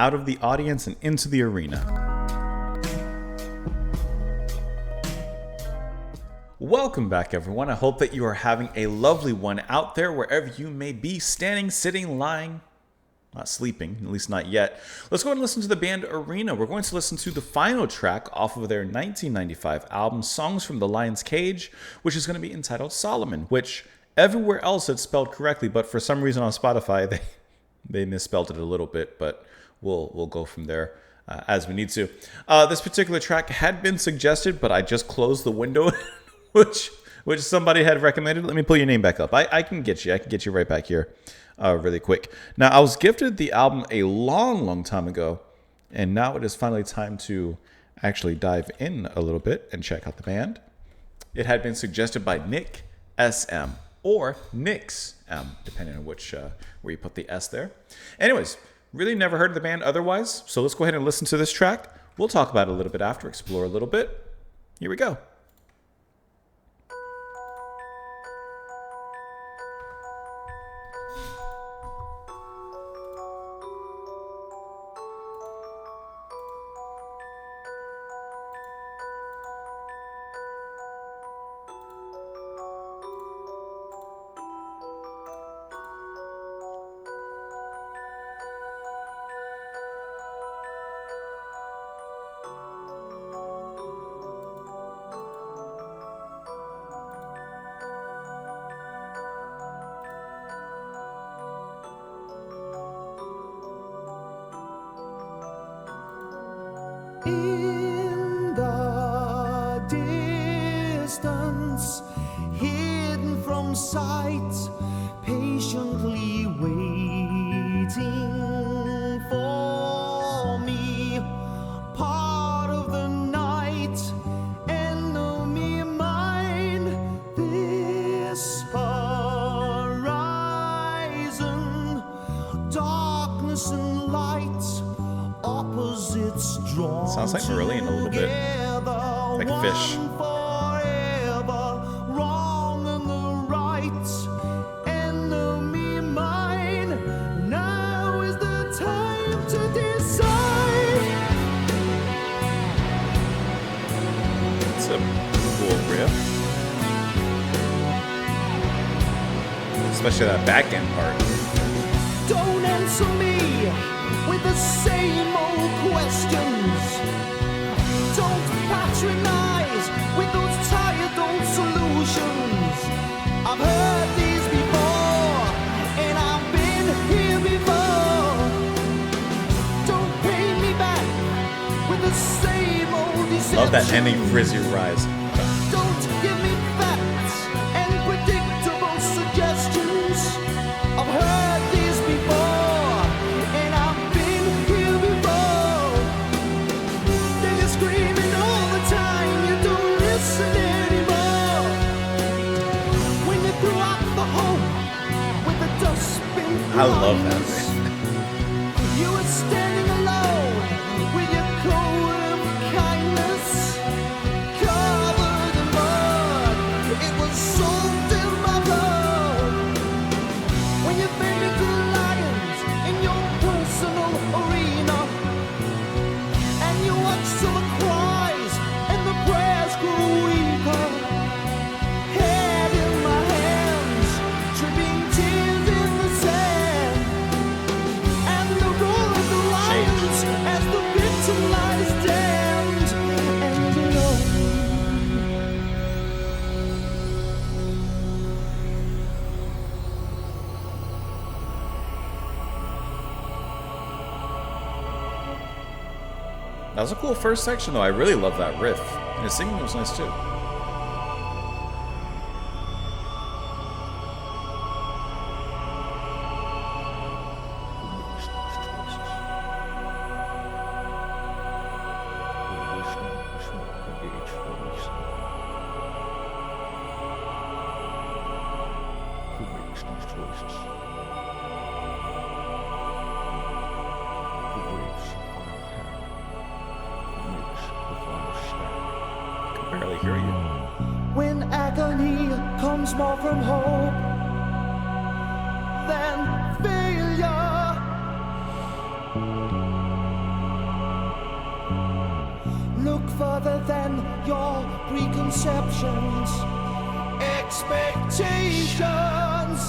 out of the audience and into the arena. Welcome back, everyone. I hope that you are having a lovely one out there, wherever you may be, standing, sitting, lying, not sleeping, at least not yet. Let's go ahead and listen to the band Arena. We're going to listen to the final track off of their 1995 album, Songs from the Lion's Cage, which is going to be entitled Solomon, which everywhere else it's spelled correctly, but for some reason on Spotify, they misspelled it a little bit, but we'll go from there as we need to. This particular track had been suggested, but I just closed the window which somebody had recommended. Let me pull your name back up. I can get you. I can get you right back here really quick. Now, I was gifted the album a long time ago, and now it is finally time to actually dive in a little bit and check out the band. It had been suggested by Nick SM or Nix M, depending on which where you put the S there. Anyways, really never heard of the band otherwise, so let's go ahead and listen to this track. We'll talk about it a little bit after, explore a little bit. Here we go. In the distance, hidden from sight, patiently waiting for me, part of the night, enemy mine, this horizon, darkness and light, opposites drawn. Sounds like Marillion a little bit. Like a fish. Forever, wrong and the right, enemy mine. Now is the time to decide. It's a cool riff. Especially that back end part. Don't answer me with the same old questions. Don't patronize with those tired old solutions. I've heard these before, and I've been here before. Don't pay me back with the same old deceptions. Love that ending Frizzy Rise. Don't give me facts and predictable suggestions. I've heard these before, and I've been here before. They're screaming all the time, you don't listen anymore. When you threw out the home with the dustbin, I love that. you were standing alone with your coat of kindness covered in mud. It was soaked in my blood. When you fed into the lions in your personal arena, and you watched till the cries and the prayers grew weaker. Head in my hands, dripping tears in the sand, and the roar of the lions as the victim lies damned and alone. That was a cool first section, though. I really love that riff. And his singing was nice, too. Barely hear you. When agony comes more from hope than failure, further than your preconceptions, expectations.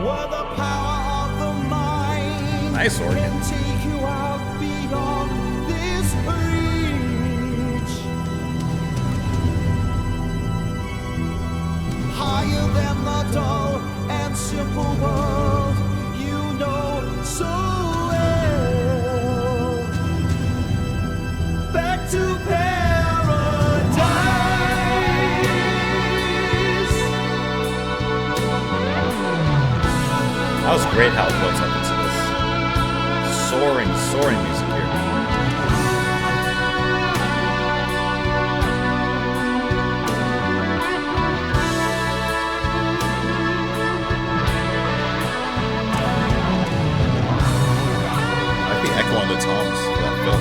Where the power of the mind Nice organ. can take you out beyond this reach. Higher than the dull and simple world you know so well. Back to paradise. That was great how it built up into this soaring music here. I like the echo on the toms for that fill.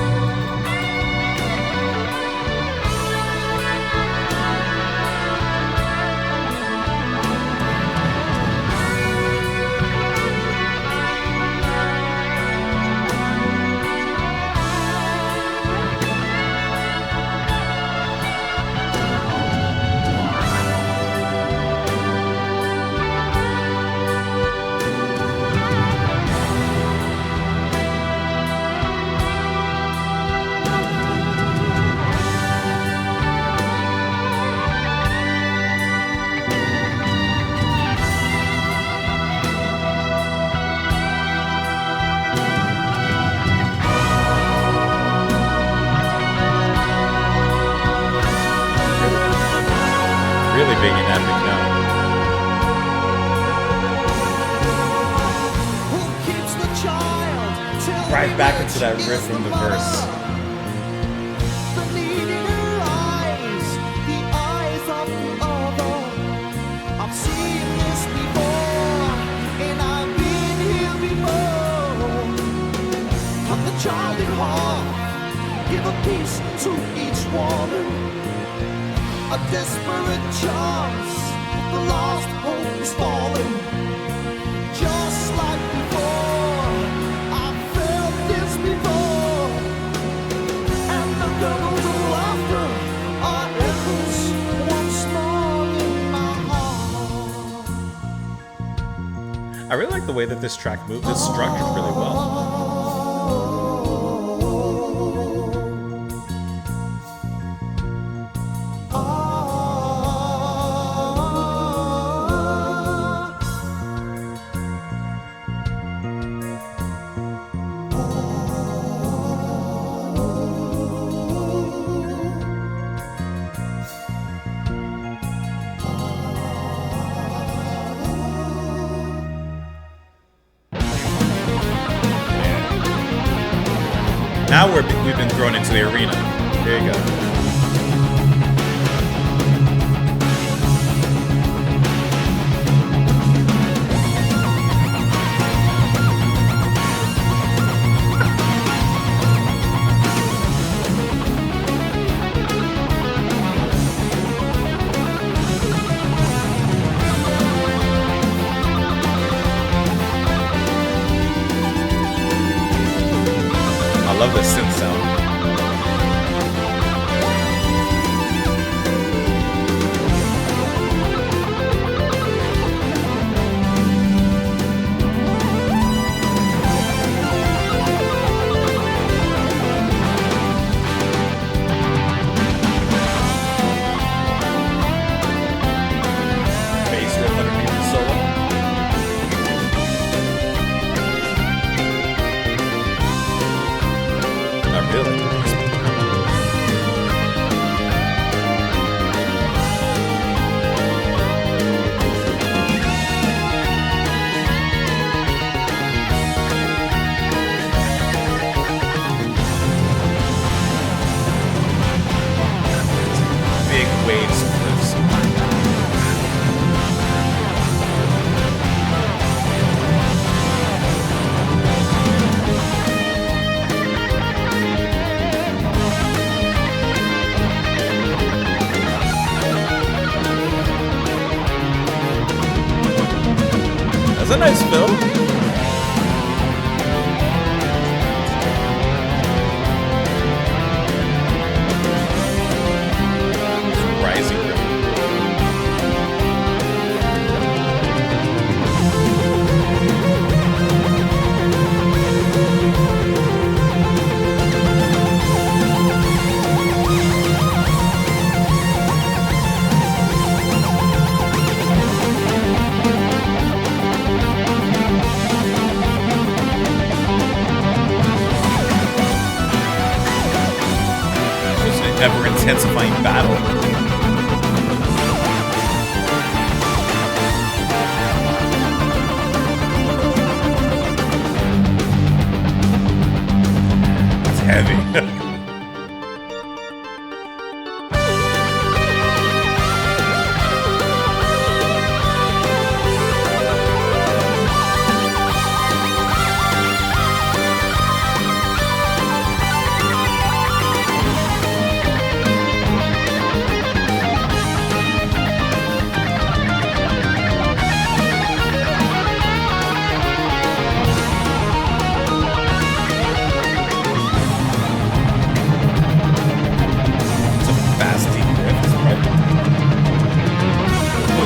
Really big and epic now. Who keeps the child till Right the back rich into that is riff from the verse. The need in her eyes, the eyes of the other. I've seen this before, and I've been here before. Cut the child in half, give a piece to each woman. A desperate chance, the last hope is falling. Just like before, I felt this before. And the gurgles of laughter are echoes once more in my heart. I really like the way that this track moves. It's structured really well. Now we've been thrown into the arena. Here you go. I love the synth sound. Bass riff underneath the solo. I really like this. Big waves of cliffs. That's a nice fill. intensifying battle. It's heavy.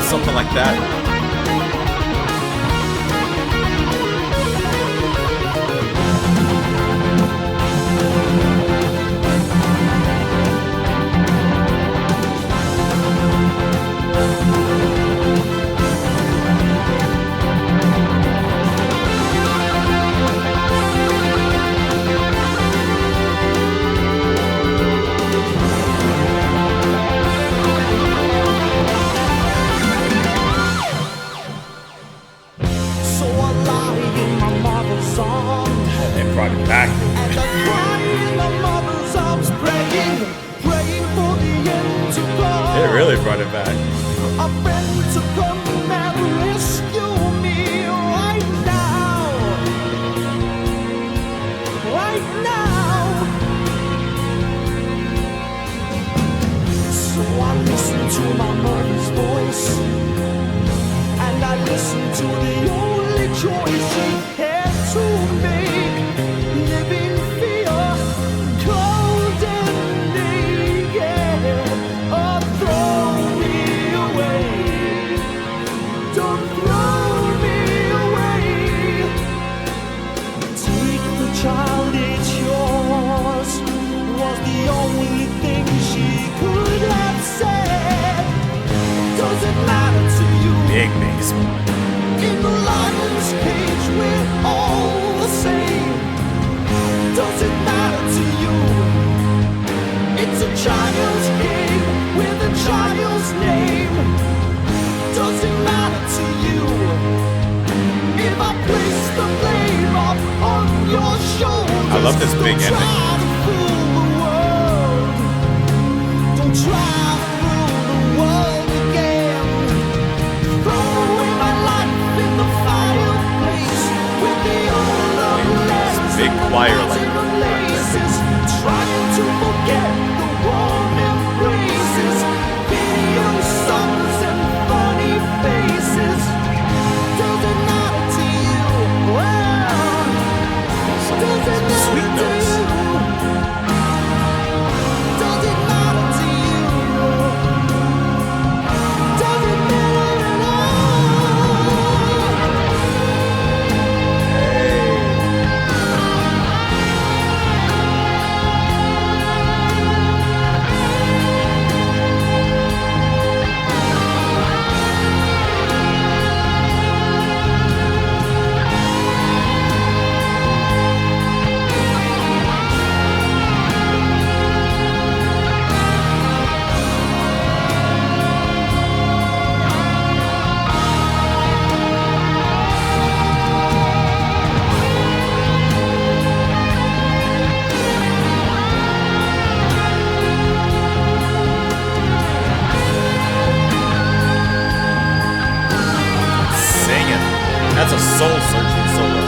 Something like that. Brought it back. And I cry in my mother's arms, praying for the end to come. It really brought it back. A friend to come and rescue me right now. Right now. So I listen to my mother's voice, and I listen to the only choice she had to make. Living fear, cold and naked. Oh, throw me away. Don't throw me away. Take the child, it's yours. Was the only thing she could have said. Does it matter to you? Big bass. In the lion's cage, we're all the same. Does it matter to you? It's a child's game with a child's name. Does it matter to you? If I place the blame up on your shoulders, I love this big don't ending. try to fool the world. Don't try to rule the world again. Throw away my life in the fireplace with the old love. Big choir like Trying to forget the warm embraces, video songs and funny faces. Does it matter to you? Well, does it matter Sweet to notes. you? Does it matter to you? Does it matter at all? Singing. That's a soul-searching solo.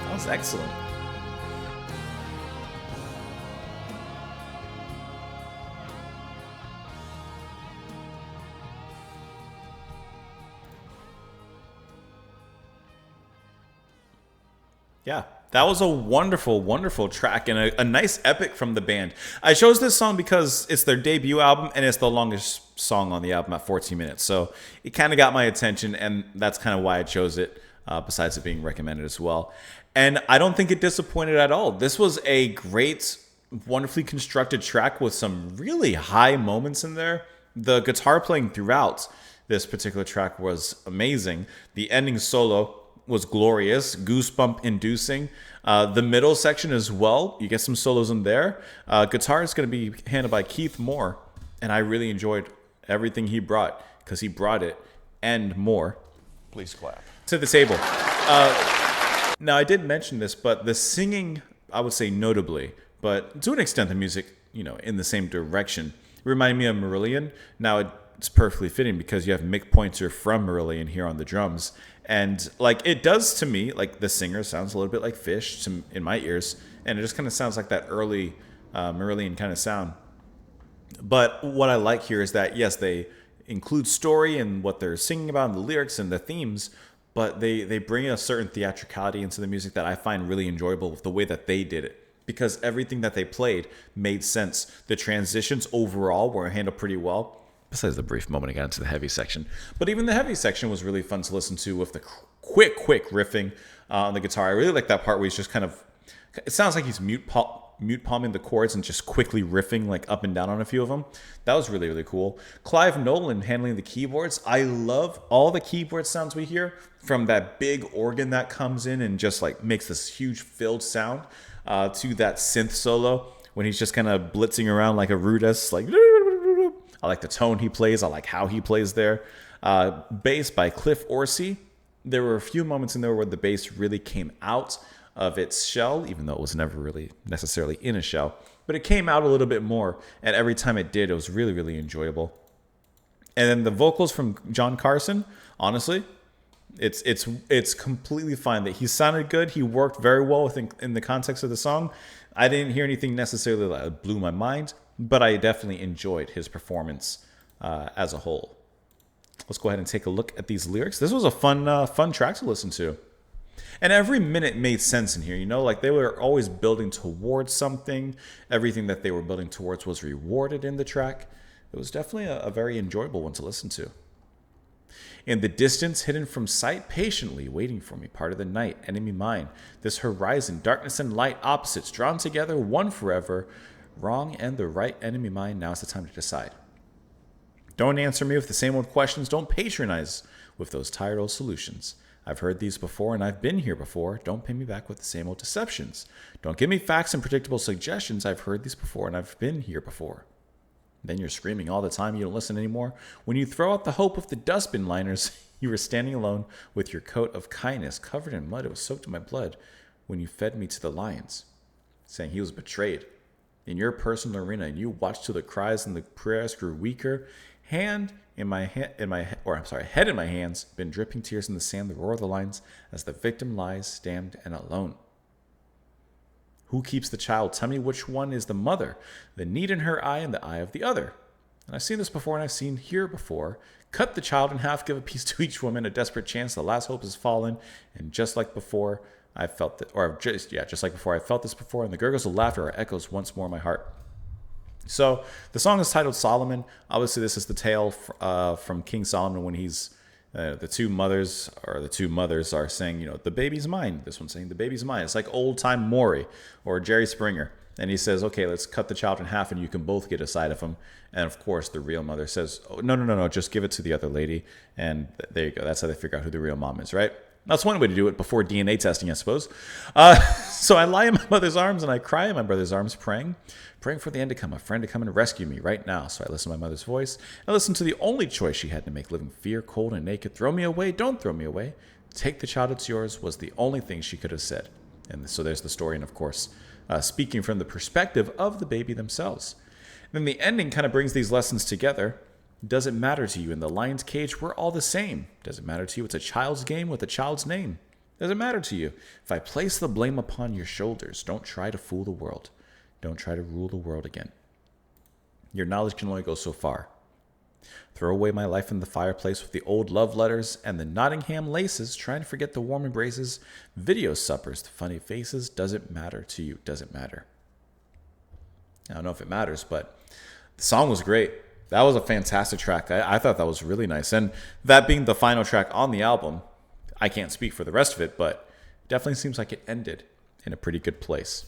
That was excellent. Yeah, that was a wonderful, wonderful track and a nice epic from the band. I chose this song because it's their debut album and it's the longest song on the album at 14 minutes. So it kind of got my attention, and that's kind of why I chose it, besides it being recommended as well. And I don't think it disappointed at all. This was a great, wonderfully constructed track with some really high moments in there. The guitar playing throughout this particular track was amazing. The ending solo was glorious, goosebump inducing. The middle section as well, you get some solos in there. Guitar is going to be handled by Keith Moore, and I really enjoyed everything he brought, because he brought it and more. Please clap. To the table. Now, I did mention this, but the singing, I would say notably, but to an extent the music, in the same direction, reminded me of Marillion. Now, it's perfectly fitting because you have Mick Pointer from Marillion here on the drums. And it does to me, the singer sounds a little bit like Fish in my ears, and it just kind of sounds like that early Marillion kind of sound. But what I like here is that, yes, they include story and what they're singing about and the lyrics and the themes, but they bring a certain theatricality into the music that I find really enjoyable with the way that they did it, because everything that they played made sense. The transitions overall were handled pretty well, besides the brief moment I got into the heavy section. But even the heavy section was really fun to listen to with the quick riffing on the guitar. I really like that part where he's just kind of, it sounds like he's mute palming the chords and just quickly riffing up and down on a few of them. That was really, really cool. Clive Nolan handling the keyboards. I love all the keyboard sounds we hear, from that big organ that comes in and just makes this huge filled sound, to that synth solo when he's just kind of blitzing around like a Rudess, I like the tone he plays. I like how he plays there. Bass by Cliff Orsi. There were a few moments in there where the bass really came out of its shell, even though it was never really necessarily in a shell. But it came out a little bit more, and every time it did, it was really, really enjoyable. And then the vocals from John Carson, honestly, it's completely fine. That he sounded good. He worked very well in the context of the song. I didn't hear anything necessarily that blew my mind, but I definitely enjoyed his performance as a whole. Let's go ahead and take a look at these lyrics. This was a fun track to listen to. And every minute made sense in here, they were always building towards something. Everything that they were building towards was rewarded in the track. It was definitely a very enjoyable one to listen to. In the distance, hidden from sight, patiently waiting for me, part of the night, enemy mine. This horizon, darkness and light, opposites drawn together, one forever. Wrong and the right, enemy mine. Now is the time to decide. Don't answer me with the same old questions. Don't patronize with those tired old solutions. I've heard these before and I've been here before. Don't pay me back with the same old deceptions. Don't give me facts and predictable suggestions. I've heard these before and I've been here before. Then you're screaming all the time. You don't listen anymore. When you throw out the hope of the dustbin liners, you were standing alone with your coat of kindness covered in mud. It was soaked in my blood when you fed me to the lions, saying he was betrayed in your personal arena, and you watched till the cries and the prayers grew weaker. Head in my hands, been dripping tears in the sand, the roar of the lions, as the victim lies damned and alone. Who keeps the child? Tell me which one is the mother, the need in her eye and the eye of the other. And I've seen this before and I've seen here before. Cut the child in half, give a piece to each woman, a desperate chance, the last hope has fallen, and just like before, I felt that, just like before, I felt this before, and the gurgles of laughter are echoes once more in my heart. So the song is titled Solomon. Obviously, this is the tale from King Solomon when he's the two mothers are saying, the baby's mine. This one's saying the baby's mine. It's like old time Maury or Jerry Springer. And he says, okay, let's cut the child in half and you can both get a side of him. And of course, the real mother says, oh, no, just give it to the other lady. And there you go. That's how they figure out who the real mom is, right? That's one way to do it before DNA testing, I suppose. So I lie in my mother's arms and I cry in my brother's arms, praying for the end to come, a friend to come and rescue me right now. So I listen to my mother's voice. I listen to the only choice she had to make, living fear, cold and naked. Throw me away, don't throw me away. Take the child, it's yours, was the only thing she could have said. And so there's the story, and of course, speaking from the perspective of the baby themselves. Then the ending kind of brings these lessons together. Does it matter to you? In the lion's cage, we're all the same. Does it matter to you? It's a child's game with a child's name. Does it matter to you? If I place the blame upon your shoulders, don't try to fool the world. Don't try to rule the world again. Your knowledge can only go so far. Throw away my life in the fireplace with the old love letters and the Nottingham laces, trying to forget the warm embraces, video suppers, the funny faces. Does it matter to you? Does it matter? I don't know if it matters, but the song was great. That was a fantastic track. I thought that was really nice. And that being the final track on the album, I can't speak for the rest of it, but it definitely seems like it ended in a pretty good place.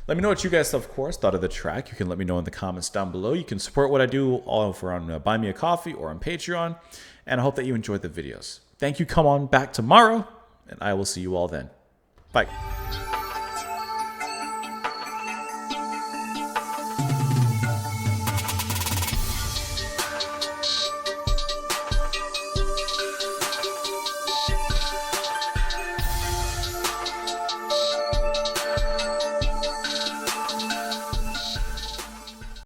Let me know what you guys, of course, thought of the track. You can let me know in the comments down below. You can support what I do all over on Buy Me a Coffee or on Patreon. And I hope that you enjoyed the videos. Thank you. Come on back tomorrow, and I will see you all then. Bye.